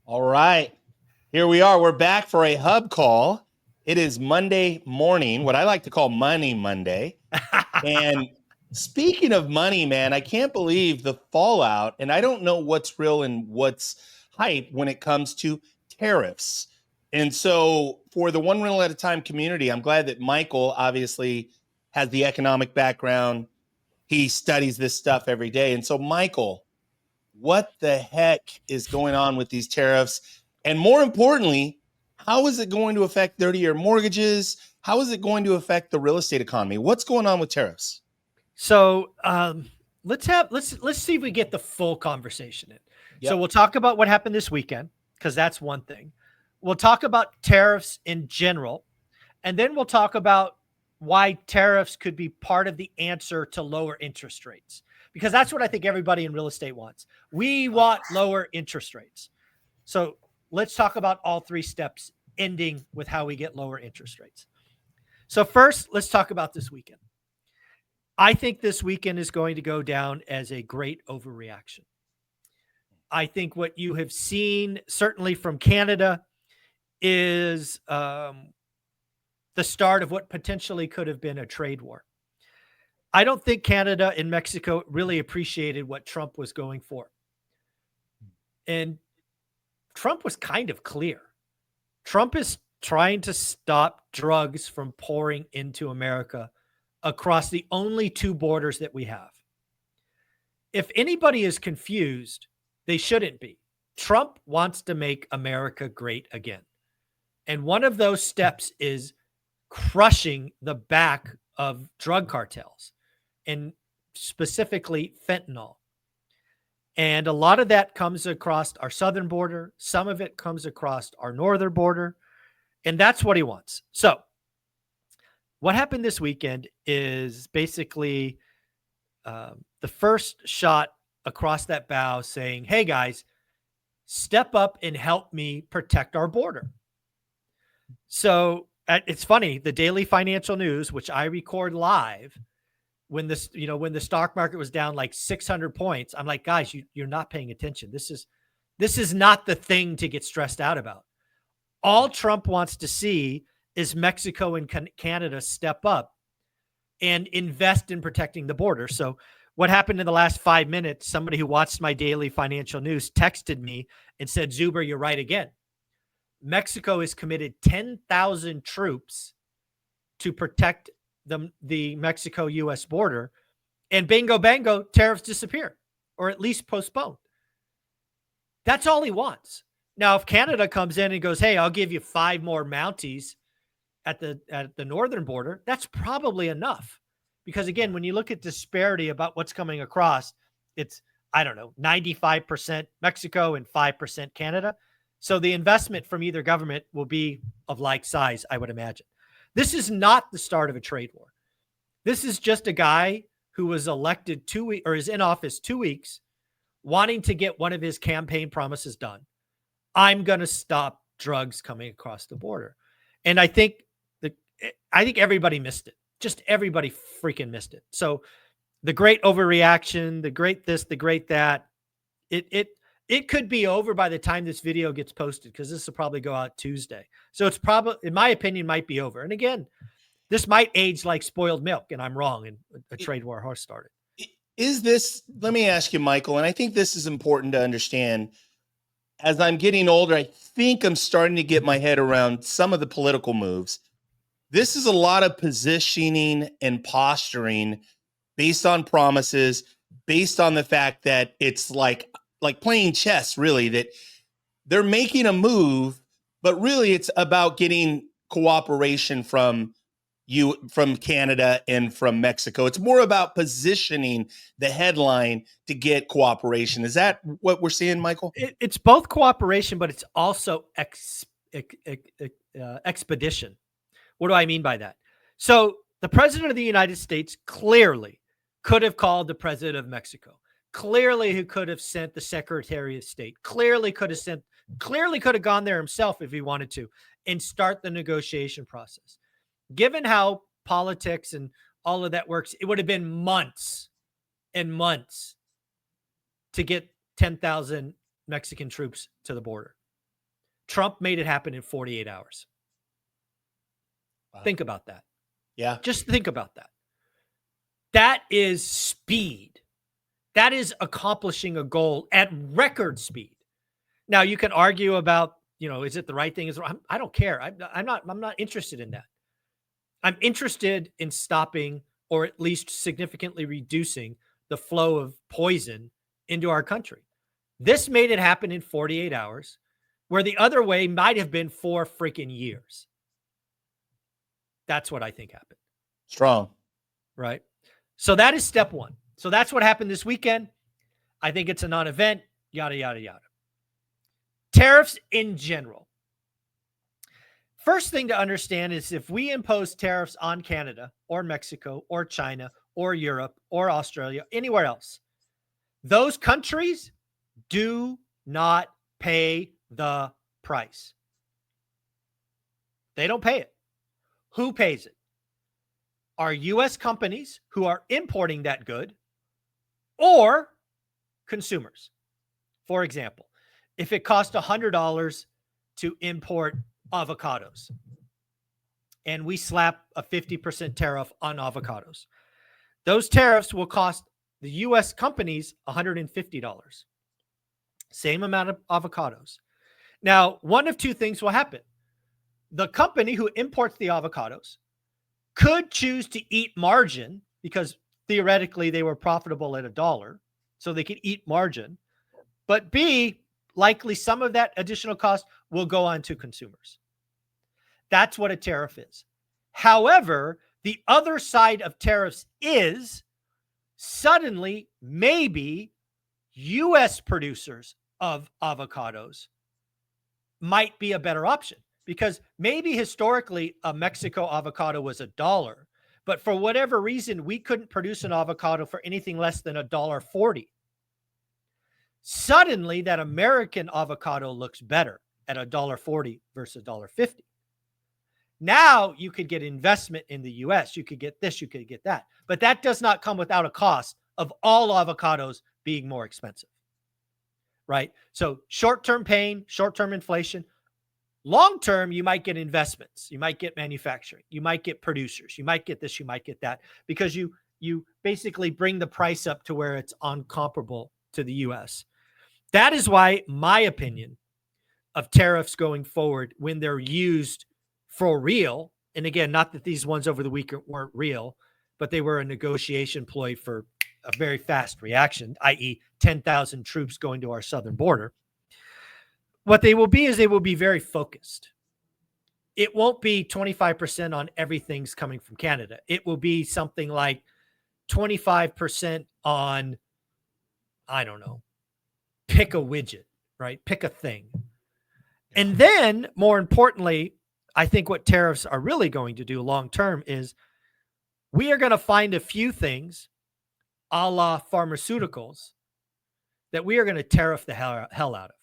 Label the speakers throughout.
Speaker 1: All right. Here we are. We're back for a hub call. It is Monday morning, what I like to call Money Monday. And speaking of money, man, I can't believe the fallout. And I don't know what's real and what's hype when it comes to tariffs. And so, for the One Rental at a Time community, I'm glad that Michael obviously has the economic background. He studies this stuff every day. And so, Michael, what the heck is going on with these tariffs? And more importantly, how is it going to affect 30-year mortgages? How is it going to affect the real estate economy? What's going on with tariffs?
Speaker 2: So let's see if we get the full conversation in. So
Speaker 1: Yep.
Speaker 2: we'll talk about what happened this weekend because that's one thing. We'll talk about tariffs in general, and then we'll talk about why tariffs could be part of the answer to lower interest rates because that's what I think everybody in real estate wants. We want lower interest rates. So let's talk about all three steps, ending with how we get lower interest rates. So first, let's talk about this weekend. I think this weekend is going to go down as a great overreaction. I think what you have seen, certainly from Canada, is the start of what potentially could have been a trade war. I don't think Canada and Mexico really appreciated what Trump was going for. And Trump was kind of clear. Trump is trying to stop drugs from pouring into America across the only two borders that we have. If anybody is confused, they shouldn't be. Trump wants to make America great again. And one of those steps is crushing the back of drug cartels, and specifically fentanyl. And a lot of that comes across our southern border. Some of it comes across our northern border. And that's what he wants. So what happened this weekend is basically the first shot across that bow saying, hey, guys, step up and help me protect our border. So it's funny, the daily financial news, which I record live, when this, when the stock market was down like 600 points, I'm like, guys, you're not paying attention. This is not the thing to get stressed out about. All Trump wants to see is Mexico and Canada step up and invest in protecting the border. So what happened in the last 5 minutes, somebody who watched my daily financial news texted me and said, Zuber, you're right again. Mexico has committed 10,000 troops to protect the Mexico-U.S. border, and bingo, bango, tariffs disappear, or at least postponed. That's all he wants. Now, if Canada comes in and goes, hey, I'll give you 5 more Mounties at the northern border, that's probably enough. Because again, when you look at disparity about what's coming across, it's, 95% Mexico and 5% Canada. So the investment from either government will be of like size, I would imagine. This is not the start of a trade war. This is just a guy who was elected 2 weeks or is in office 2 weeks, wanting to get one of his campaign promises done. I'm going to stop drugs coming across the border. And I think everybody missed it. Just everybody freaking missed it. So the great overreaction, the great this, the great that, it could be over by the time this video gets posted, because this will probably go out Tuesday. So it's probably, in my opinion, might be over. And again, this might age like spoiled milk, and I'm wrong, and a trade war has started.
Speaker 1: Is this, let me ask you, Michael, and I think this is important to understand. As I'm getting older, I think I'm starting to get my head around some of the political moves. This is a lot of positioning and posturing based on promises, based on the fact that it's like playing chess, really, that they're making a move, but really it's about getting cooperation from Canada and from Mexico. It's more about positioning the headline to get cooperation. Is that what we're seeing, Michael?
Speaker 2: It's both cooperation, but it's also expedition. What do I mean by that? So the president of the United States clearly could have called the president of Mexico. Clearly, he could have sent the Secretary of State. Clearly could have gone there himself if he wanted to and start the negotiation process. Given how politics and all of that works, it would have been months and months to get 10,000 Mexican troops to the border. Trump made it happen in 48 hours.
Speaker 1: Wow.
Speaker 2: Think about that.
Speaker 1: Yeah.
Speaker 2: Just think about that. That is speed. That is accomplishing a goal at record speed. Now you can argue about, is it the right thing? I don't care. I'm not interested in that. I'm interested in stopping or at least significantly reducing the flow of poison into our country. This made it happen in 48 hours, where the other way might have been 4 freaking years. That's what I think happened.
Speaker 1: Strong.
Speaker 2: Right? So that is step one. So that's what happened this weekend. I think it's a non-event, yada, yada, yada. Tariffs in general. First thing to understand is if we impose tariffs on Canada or Mexico or China or Europe or Australia, anywhere else, those countries do not pay the price. They don't pay it. Who pays it? Are U.S. companies who are importing that good or consumers? For example, if it costs $100 to import avocados and we slap a 50% tariff on avocados, those tariffs will cost the U.S. companies $150. Same amount of avocados. Now, one of two things will happen. The company who imports the avocados could choose to eat margin because theoretically they were profitable at $1, so they could eat margin. But B, likely some of that additional cost will go on to consumers. That's what a tariff is. However, the other side of tariffs is suddenly maybe U.S. producers of avocados might be a better option, because maybe historically a Mexico avocado was $1, but for whatever reason, we couldn't produce an avocado for anything less than $1.40. Suddenly that American avocado looks better at $1.40 versus $1.50. Now you could get investment in the U.S. You could get this, you could get that, but that does not come without a cost of all avocados being more expensive, right? So short-term pain, short-term inflation. Long-term, you might get investments. You might get manufacturing. You might get producers. You might get this, you might get that, because you basically bring the price up to where it's uncomparable to the U.S. That is why my opinion of tariffs going forward, when they're used for real, and again, not that these ones over the weekend weren't real, but they were a negotiation ploy for a very fast reaction, i.e. 10,000 troops going to our southern border. What they will be is they will be very focused. It won't be 25% on everything's coming from Canada. It will be something like 25% on, I don't know, pick a widget, right? Pick a thing. And then, more importantly, I think what tariffs are really going to do long-term is we are going to find a few things a la pharmaceuticals that we are going to tariff the hell out of.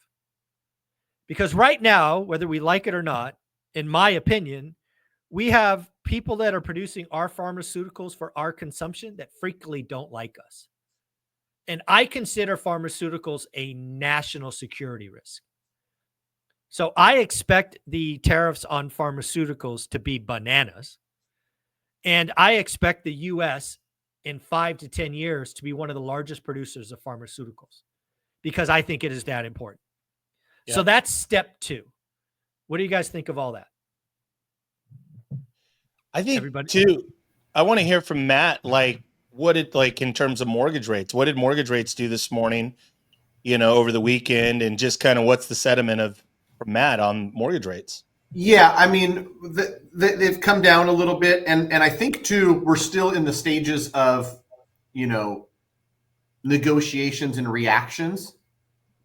Speaker 2: Because right now, whether we like it or not, in my opinion, we have people that are producing our pharmaceuticals for our consumption that freakily don't like us. And I consider pharmaceuticals a national security risk. So I expect the tariffs on pharmaceuticals to be bananas. And I expect the U.S. in 5 to 10 years to be one of the largest producers of pharmaceuticals, because I think it is that important. Yeah. So that's step 2. What do you guys think of all that?
Speaker 1: I think too, I want to hear from Matt, like what did, like in terms of mortgage rates, what did mortgage rates do this morning, over the weekend, and just kind of what's the sentiment from Matt on mortgage rates?
Speaker 3: Yeah, I mean, they've come down a little bit, and I think too we're still in the stages of, negotiations and reactions.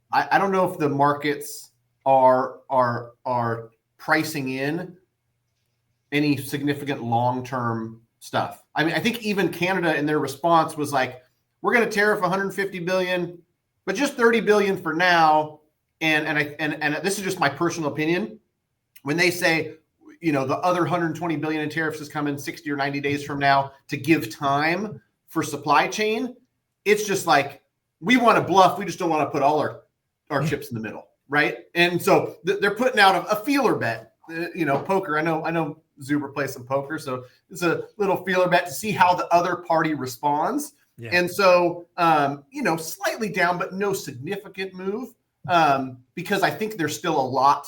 Speaker 3: I don't know if the markets are pricing in any significant long-term stuff. I mean, I think even Canada in their response was like, we're going to tariff 150 billion, but just 30 billion for now. And this is just my personal opinion. When they say, the other 120 billion in tariffs is coming 60 or 90 days from now to give time for supply chain, it's just like, we want to bluff. We just don't want to put all our chips in the middle. right? And so they're putting out a feeler bet. Poker. I know Zuber plays some poker, so it's a little feeler bet to see how the other party responds. Yeah. And so, slightly down, but no significant move, because I think there's still a lot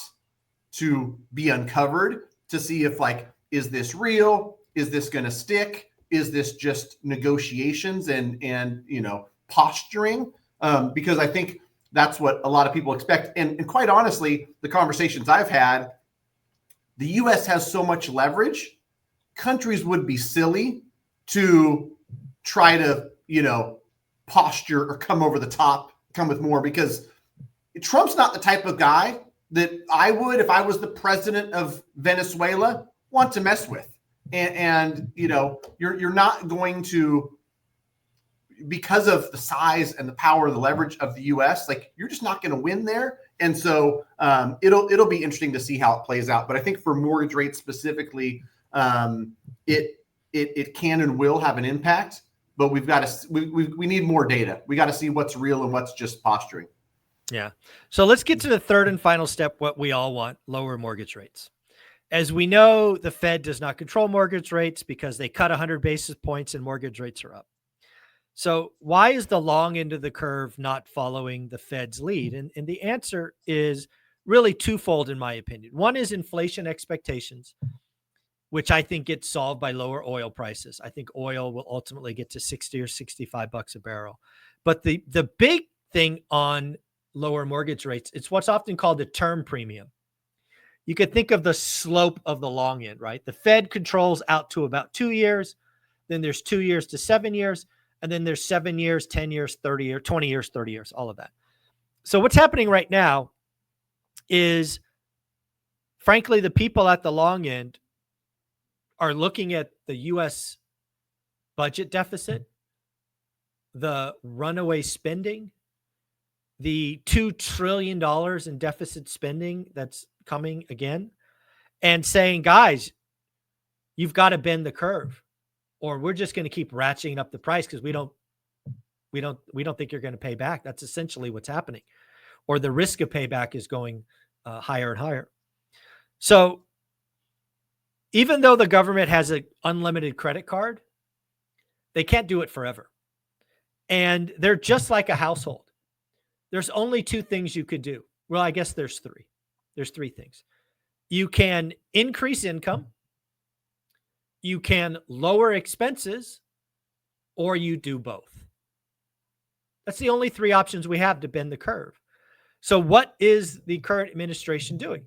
Speaker 3: to be uncovered to see if, like, is this real? Is this going to stick? Is this just negotiations and posturing? Because I think that's what a lot of people expect. And quite honestly, the conversations I've had, the U.S. has so much leverage. Countries would be silly to try to, posture or come over the top, come with more, because Trump's not the type of guy that I would, if I was the president of Venezuela, want to mess with. And you're not going to, because of the size and the power and the leverage of the U.S., like, you're just not going to win there. And so it'll be interesting to see how it plays out. But I think for mortgage rates specifically, it can and will have an impact. But we've got to we need more data. We got to see what's real and what's just posturing.
Speaker 2: Yeah. So let's get to the third and final step. What we all want: lower mortgage rates. As we know, the Fed does not control mortgage rates because they cut 100 basis points and mortgage rates are up. So why is the long end of the curve not following the Fed's lead? And the answer is really twofold, in my opinion. One is inflation expectations, which I think gets solved by lower oil prices. I think oil will ultimately get to 60 or 65 bucks a barrel. But the big thing on lower mortgage rates, it's what's often called the term premium. You could think of the slope of the long end, right? The Fed controls out to about 2 years. Then there's 2 years to 7 years. And then there's 7 years, 10 years, 30 years, 20 years, 30 years, all of that. So what's happening right now is, frankly, the people at the long end are looking at the U.S. budget deficit, the runaway spending, the $2 trillion in deficit spending that's coming again, and saying, guys, you've got to bend the curve, or we're just going to keep ratcheting up the price because we don't think you're going to pay back. That's essentially what's happening, or the risk of payback is going higher and higher. So even though the government has an unlimited credit card, they can't do it forever. And they're just like a household. There's only two things you could do. Well, I guess there's three. There's three things. You can increase income, you can lower expenses, or you do both. That's the only three options we have to bend the curve. So what is the current administration doing?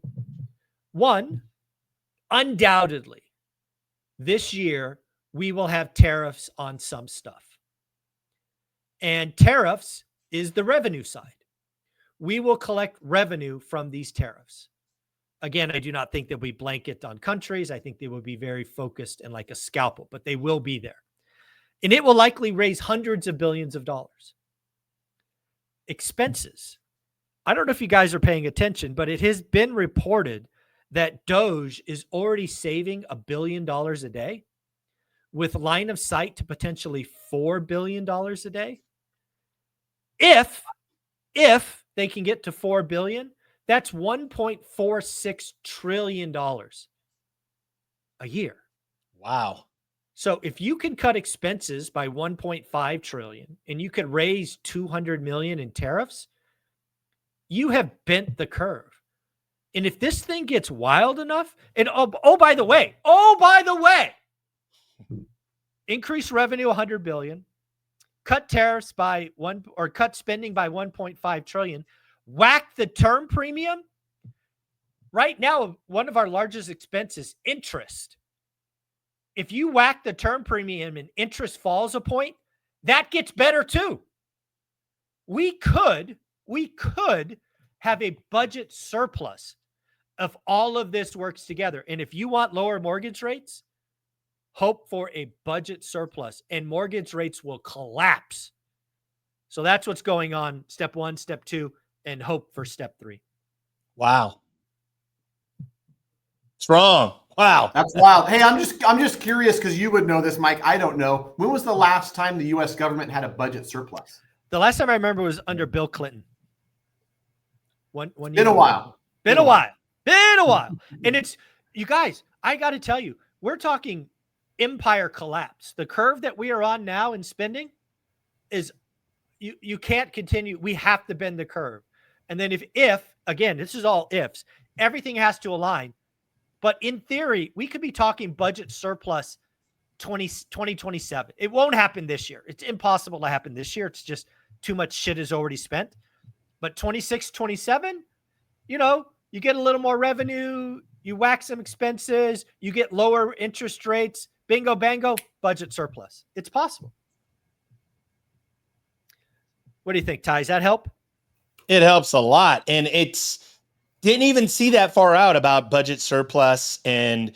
Speaker 2: One, undoubtedly, this year, we will have tariffs on some stuff. And tariffs is the revenue side. We will collect revenue from these tariffs. Again, I do not think they'll be blanket on countries. I think they will be very focused and like a scalpel, but they will be there. And it will likely raise hundreds of billions of dollars. Expenses. I don't know if you guys are paying attention, but it has been reported that Doge is already saving $1 billion a day with line of sight to potentially $4 billion a day. If they can get to 4 billion, that's $1.46 trillion a year.
Speaker 1: Wow.
Speaker 2: So if you can cut expenses by 1.5 trillion and you could raise 200 million in tariffs, you have bent the curve. And if this thing gets wild enough, and by the way, increase revenue 100 billion, cut tariffs by cut spending by 1.5 trillion, whack the term premium. Right now, one of our largest expenses, interest. If you whack the term premium and interest falls a point, that gets better too. We could have a budget surplus if all of this works together. And if you want lower mortgage rates, hope for a budget surplus and mortgage rates will collapse. So that's what's going on. Step 1, step 2, and hope for step 3.
Speaker 1: Wow. Strong. Wow.
Speaker 3: That's wild. Hey, I'm just curious because you would know this, Mike. I don't know. When was the last time the U.S. government had a budget surplus?
Speaker 2: The last time I remember was under Bill Clinton. When
Speaker 3: Been a while.
Speaker 2: Been a while. Been a while. And it's, you guys, I got to tell you, we're talking empire collapse. The curve that we are on now in spending is, you can't continue. We have to bend the curve. And then if again, this is all ifs, everything has to align. But in theory, we could be talking budget surplus 2027. It won't happen this year. It's impossible to happen this year. It's just too much shit is already spent. But 26, 27, you know, you get a little more revenue, you whack some expenses, you get lower interest rates, bingo, bango, budget surplus. It's possible. What do you think, Ty? Does that help?
Speaker 1: It helps a lot. And didn't even see that far out about budget surplus. And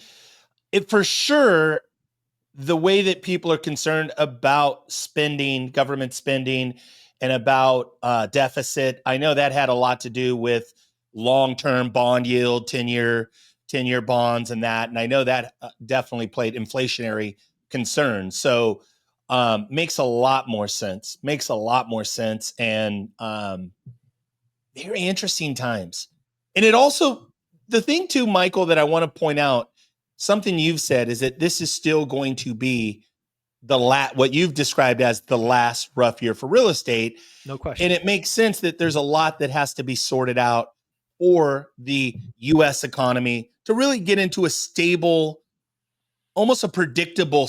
Speaker 1: it for sure, the way that people are concerned about spending, government spending, and about deficit, I know that had a lot to do with long-term bond yield, 10-year bonds and that. And I know that definitely played inflationary concerns. So makes a lot more sense. And very interesting times. And it also, the thing too, Michael, that I want to point out, something you've said is that this is still going to be what you've described as the last rough year for real estate.
Speaker 2: No question.
Speaker 1: And it makes sense that there's a lot that has to be sorted out for the U.S. economy to really get into a stable, almost a predictable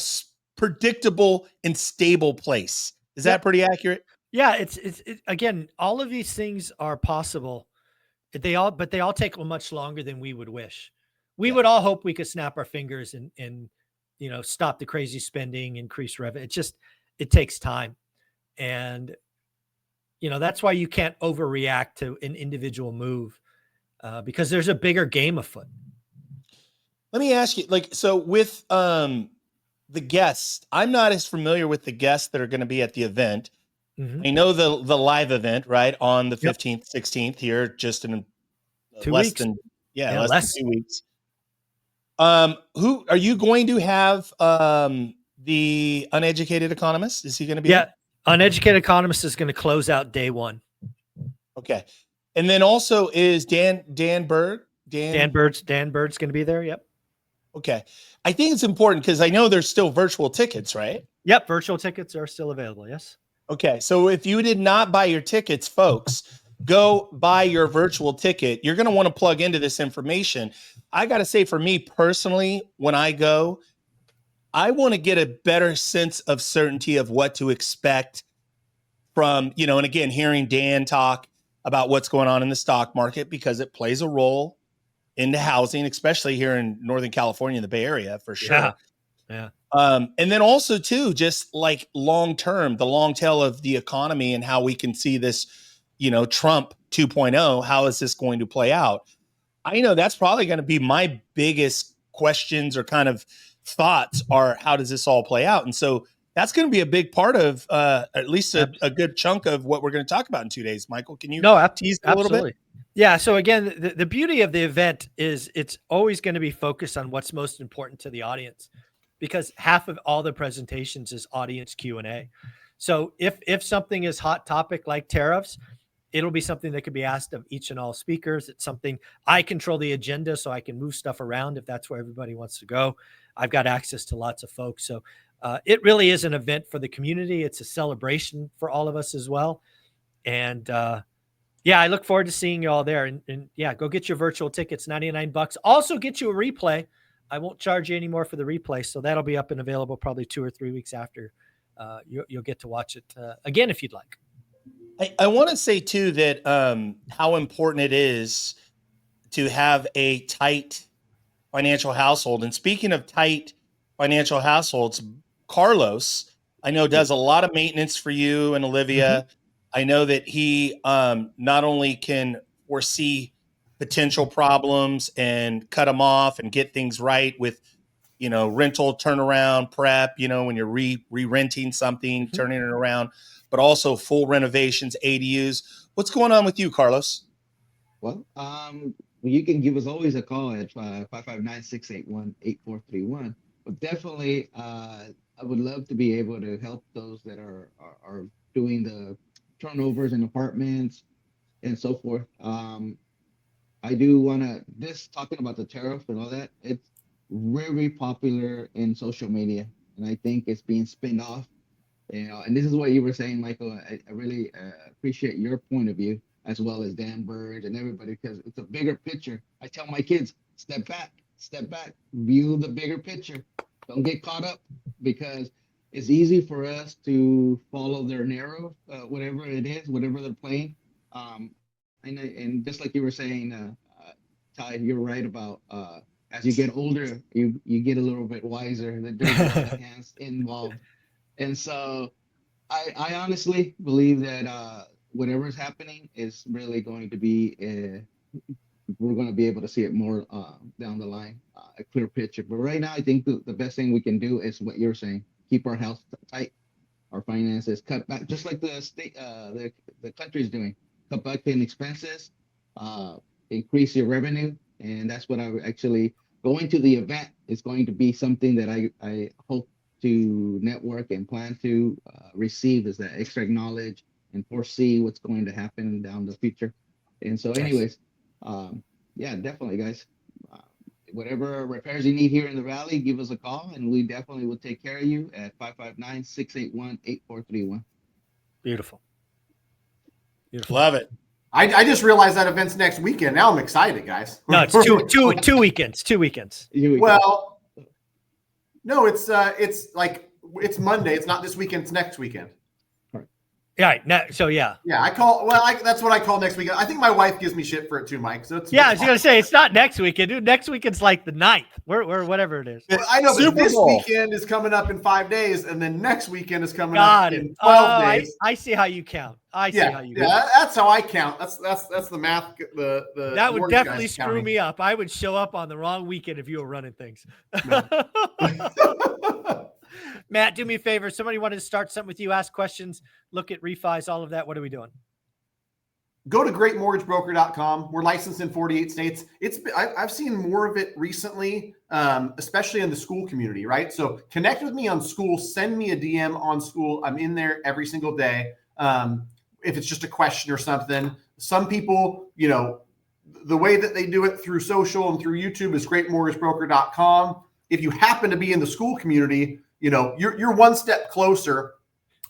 Speaker 1: and stable place. Is that pretty accurate?
Speaker 2: Yeah, it's again, all of these things are possible. But they all take much longer than we would wish. We would all hope we could snap our fingers and you know, stop the crazy spending, increase revenue. It takes time. And, you know, that's why you can't overreact to an individual move because there's a bigger game afoot.
Speaker 1: Let me ask you, so with the guests, I'm not as familiar with the guests that are going to be at the event. Mm-hmm. I know the live event, right, on the 15th, 16th here, just in
Speaker 2: 2
Speaker 1: less
Speaker 2: weeks.
Speaker 1: than 2 weeks. Who are you going to have? The uneducated economist, is he going to be?
Speaker 2: Yeah, uneducated economist is going to close out day one.
Speaker 1: Okay, and then also is Dan Bird's
Speaker 2: going to be there. Yep.
Speaker 1: Okay, I think it's important because I know there's still virtual tickets, right?
Speaker 2: Yep, virtual tickets are still available. Yes.
Speaker 1: Okay, so if you did not buy your tickets, folks, go buy your virtual ticket. You're going to want to plug into this information. I got to say, for me personally, when I go, I want to get a better sense of certainty of what to expect from, you know, and again, hearing Dan talk about what's going on in the stock market, because it plays a role into housing, especially here in Northern California, in the Bay Area, for sure.
Speaker 2: Yeah.
Speaker 1: And then also too, just like long-term, the long tail of the economy and how we can see this, you know, Trump 2.0, how is this going to play out? I know that's probably going to be my biggest questions or kind of thoughts are, how does this all play out? And so that's going to be a big part of at least a good chunk of what we're going to talk about in 2 days. Michael, can you tease a little bit?
Speaker 2: Yeah. So again, the beauty of the event is it's always going to be focused on what's most important to the audience, because half of all the presentations is audience Q&A. So if something is hot topic like tariffs, it'll be something that could be asked of each and all speakers. It's something I control the agenda, so I can move stuff around if that's where everybody wants to go. I've got access to lots of folks. So it really is an event for the community. It's a celebration for all of us as well. And yeah, I look forward to seeing you all there. And yeah, go get your virtual tickets, $99. Also get you a replay. I won't charge you anymore for the replay. So that'll be up and available probably 2 or 3 weeks after. You'll get to watch it again if you'd like.
Speaker 1: I want to say too that how important it is to have a tight financial household. And speaking of tight financial households, Carlos, I know, does a lot of maintenance for you and Olivia. Mm-hmm. I know that he not only can foresee potential problems and cut them off and get things right with, you know, rental turnaround prep, you know, when you're re-renting something, turning it around, but also full renovations, ADUs. What's going on with you, Carlos?
Speaker 4: Well, you can give us always a call at 559-681-8431. But definitely, I would love to be able to help those that are doing the turnovers in apartments. and so forth. I do want to, this talking about the tariff and all that, it's very popular in social media. And I think it's being spun off, and this is what you were saying, Michael. I really appreciate your point of view, as well as Dan Burge and everybody, because it's a bigger picture. I tell my kids, step back, view the bigger picture. Don't get caught up, because it's easy for us to follow their narrow, whatever it is, whatever they're playing. And just like you were saying, Ty, you're right about as you get older, you get a little bit wiser. That there's a lot of hands involved, and so I honestly believe that whatever is happening is really going to be we're going to be able to see it more down the line, a clear picture. But right now, I think the best thing we can do is what you're saying: keep our health tight, our finances, cut back, just like the state, the country's doing. Cut back in expenses, increase your revenue, and that's what I would actually going to the event is going to be something that I hope to network and plan to receive, is that extra knowledge and foresee what's going to happen down the future. And so, anyways, yeah, definitely, guys. Whatever repairs you need here in the Valley, give us a call, and we definitely will take care of you at 559-681-8431.
Speaker 2: Beautiful.
Speaker 1: Love it.
Speaker 3: I just realized that event's next weekend. Now I'm excited, guys.
Speaker 2: No, it's two weekends. 2 weekends.
Speaker 3: Well, no, it's like it's Monday. It's not this weekend. It's next weekend.
Speaker 2: Yeah. So yeah.
Speaker 3: Yeah, that's what I call next weekend. I think my wife gives me shit for it too, Mike. So it's
Speaker 2: I was gonna say it's not next weekend, dude. Next weekend's like the 9th. We're whatever it is.
Speaker 3: Well, I know, but
Speaker 1: Super
Speaker 3: this
Speaker 1: Bowl
Speaker 3: weekend is coming up in 5 days, and then next weekend is coming
Speaker 2: Got
Speaker 3: up
Speaker 2: it.
Speaker 3: in 12 days.
Speaker 2: I see how you count. I see how you count.
Speaker 3: That's how I count. That's the math. The
Speaker 2: that would
Speaker 3: mortgage
Speaker 2: definitely
Speaker 3: guy's
Speaker 2: screw
Speaker 3: counting.
Speaker 2: me up. I would show up on the wrong weekend if you were running things.
Speaker 3: No.
Speaker 2: Matt, do me a favor. Somebody wanted to start something with you, ask questions, look at refis, all of that. What are we doing?
Speaker 3: Go to greatmortgagebroker.com. We're licensed in 48 states. I've seen more of it recently, especially in the school community, right? So connect with me on school. Send me a DM on school. I'm in there every single day. If it's just a question or something. Some people, the way that they do it through social and through YouTube is greatmortgagebroker.com. If you happen to be in the school community, you're one step closer.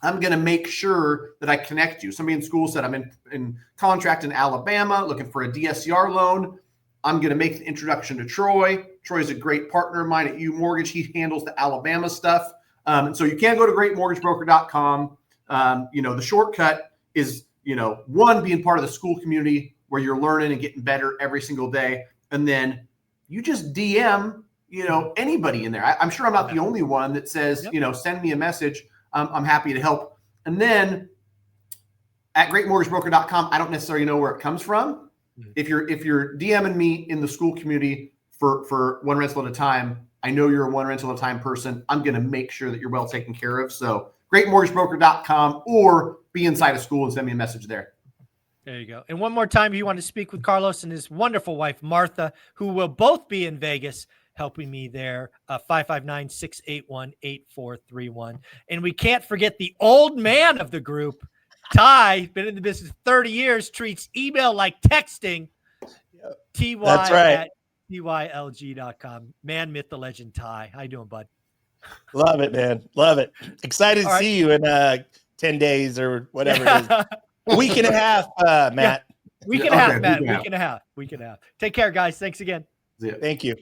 Speaker 3: I'm going to make sure that I connect you. Somebody in school said, I'm in contract in Alabama looking for a DSCR loan. I'm going to make the introduction to Troy. Troy's a great partner of mine at U Mortgage. He handles the Alabama stuff. And so you can go to greatmortgagebroker.com. The shortcut is, one, being part of the school community where you're learning and getting better every single day. And then you just DM, anybody in there. I'm sure I'm not the only one that says, send me a message. I'm happy to help. And then at greatmortgagebroker.com, I don't necessarily know where it comes from. Mm-hmm. If you're DMing me in the school community for one rental at a time, I know you're a one rental at a time person. I'm going to make sure that you're well taken care of. So greatmortgagebroker.com, or be inside a school and send me a message there.
Speaker 2: There you go. And one more time, if you want to speak with Carlos and his wonderful wife, Martha, who will both be in Vegas, helping me there, 559-681-8431. And we can't forget the old man of the group, Ty, been in the business 30 years, treats email like texting. TY
Speaker 1: That's right.
Speaker 2: at TYLG.com. Man, myth, the legend, Ty. How you doing, bud?
Speaker 1: Love it, man. Love it. Excited to see you in 10 days or whatever it is. A week and a half, Matt.
Speaker 2: Week and a half, Matt. Week and a half. Take care, guys. Thanks again.
Speaker 1: Thank you.